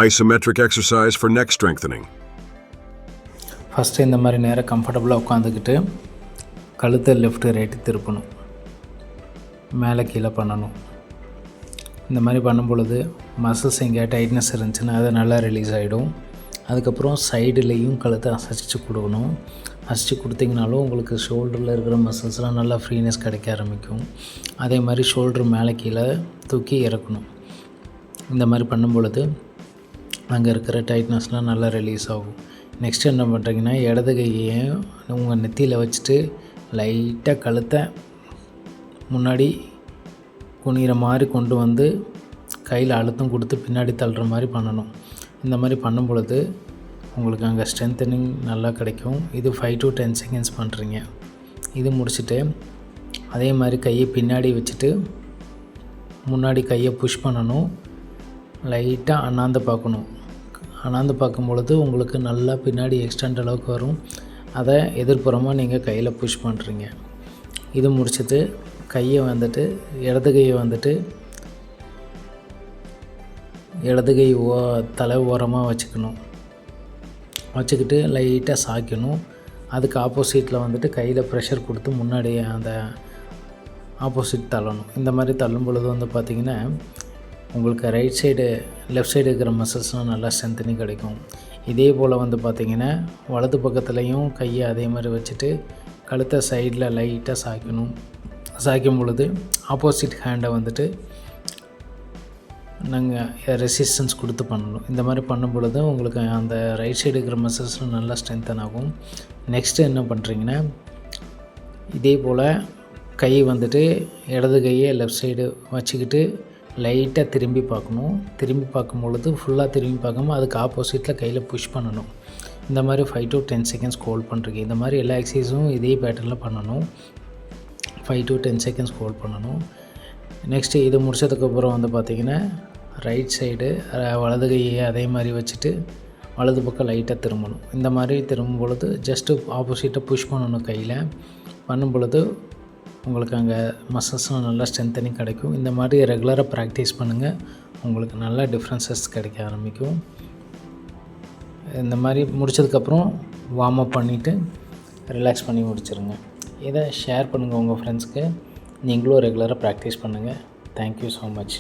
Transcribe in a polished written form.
Isometric exercise for neck strengthening. First இந்த மாதிரி நேரம் கம்ஃபர்டபுளாக உட்காந்துக்கிட்டு கழுத்தை லெஃப்ட்டு ரைட்டு திருப்பணும், மேலே கீழே பண்ணணும். இந்த மாதிரி பண்ணும் பொழுது மசில்ஸ் எங்கேயா டைட்னஸ் இருந்துச்சுன்னா அது நல்லா ரிலீஸ் ஆகிடும். அதுக்கப்புறம் சைடுலேயும் கழுத்தை அசைச்சு கொடுக்கணும். அசைச்சு கொடுத்திங்கனாலும் உங்களுக்கு ஷோல்டரில் இருக்கிற மசில்ஸ்லாம் நல்லா ஃப்ரீனஸ் கிடைக்க ஆரம்பிக்கும். அதே மாதிரி ஷோல்டர் மேலே கீழே தூக்கி இறக்கணும். இந்த மாதிரி பண்ணும் பொழுது அங்கே இருக்கிற டைட்னஸ்லாம் நல்லா ரிலீஸ் ஆகும். நெக்ஸ்ட் என்ன பண்ணுறீங்கன்னா, இடது கையை உங்கள் நெத்தியில் வச்சுட்டு லைட்டாக கழுத்தை முன்னாடி குனிகிற மாதிரி கொண்டு வந்து கையில் அழுத்தம் கொடுத்து பின்னாடி தள்ளுற மாதிரி பண்ணணும். இந்த மாதிரி பண்ணும் பொழுது உங்களுக்கு அங்கே ஸ்ட்ரென்த்தனிங் நல்லா கிடைக்கும். இது 5 to 10 செகண்ட்ஸ் பண்ணுறீங்க. இது முடிச்சுட்டு அதே மாதிரி கையை பின்னாடி வச்சுட்டு முன்னாடி கையை புஷ் பண்ணணும். லைட்டாக அண்ணாந்து பார்க்கணும். அண்ணாந்து பார்க்கும் பொழுது உங்களுக்கு நல்லா பின்னாடி எக்ஸ்டெண்ட் அளவுக்கு வரும். அதை எதிர்ப்புறமாக நீங்கள் கையில் புஷ் பண்ணுறீங்க. இது முடிச்சுட்டு கையை வந்துட்டு இடது கையை வந்துட்டு இடது கை தலை ஓரமாக வச்சுக்கிட்டு லைட்டாக சாய்க்கணும். அதுக்கு ஆப்போசிட்டில் வந்துட்டு கையில் ப்ரெஷர் கொடுத்து முன்னாடி அந்த ஆப்போசிட் தள்ளணும். இந்த மாதிரி தள்ளும் பொழுது வந்து பார்த்திங்கன்னா உங்களுக்கு லெஃப்ட் சைடு இருக்கிற மசில்ஸ்லாம் நல்லா ஸ்ட்ரென்த்தனிங் கிடைக்கும். இதே போல் வந்து பார்த்திங்கன்னா வலது பக்கத்துலேயும் கையை அதே மாதிரி வச்சுட்டு கழுத்தை சைடில் லைட்டாக சாய்க்கணும். சாய்க்கும் பொழுது ஆப்போசிட் ஹேண்டை வந்துட்டு நாங்கள் ரெசிஸ்டன்ஸ் கொடுத்து பண்ணணும். இந்த மாதிரி பண்ணும் பொழுது உங்களுக்கு அந்த ரைட் சைடு இருக்கிற மசில்ஸ்லாம் நல்லா ஸ்ட்ரென்த்தன் ஆகும். நெக்ஸ்ட்டு என்ன பண்ணுறீங்கன்னா, இதே போல் கை வந்துட்டு இடது கையை லெஃப்ட் சைடு வச்சுக்கிட்டு லைட்டாக திரும்பி பார்க்கணும். திரும்பி பார்க்கும் பொழுது ஃபுல்லாக திரும்பி பார்க்காம அதுக்கு ஆப்போசிட்டில் கையில் புஷ் பண்ணணும். இந்த மாதிரி 5 to 10 செகண்ட்ஸ் ஹோல்ட் பண்ணுறீங்க. இந்த மாதிரி எல்லா எக்ஸசைஸும் இதே பேட்டர்னில் பண்ணணும். 5 to 10 செகண்ட்ஸ் ஹோல்ட் பண்ணணும். நெக்ஸ்ட்டு இது முடிச்சதுக்கப்புறம் வந்து பார்த்திங்கன்னா ரைட் சைடு வலது கையை அதே மாதிரி வச்சுட்டு வலது பக்கம் லைட்டாக திரும்பணும். இந்த மாதிரி திரும்பும் பொழுது ஜஸ்ட்டு ஆப்போசிட்டாக புஷ் பண்ணணும். கையில் பண்ணும் பொழுது உங்களுக்கு அங்கே மசில்ஸ்லாம் நல்லா ஸ்ட்ரென்த்தனிங் கிடைக்கும். இந்த மாதிரி ரெகுலராக ப்ராக்டிஸ் பண்ணுங்கள். உங்களுக்கு நல்லா டிஃப்ரென்சஸ் கிடைக்க ஆரம்பிக்கும். இந்த மாதிரி முடிச்சதுக்கப்புறம் வார்ம் அப் பண்ணிவிட்டு ரிலாக்ஸ் பண்ணி முடிச்சிருங்க. இதை ஷேர் பண்ணுங்கள் உங்கள் ஃப்ரெண்ட்ஸ்க்கு. நீங்களும் ரெகுலராக ப்ராக்டிஸ் பண்ணுங்கள். Thank you so much.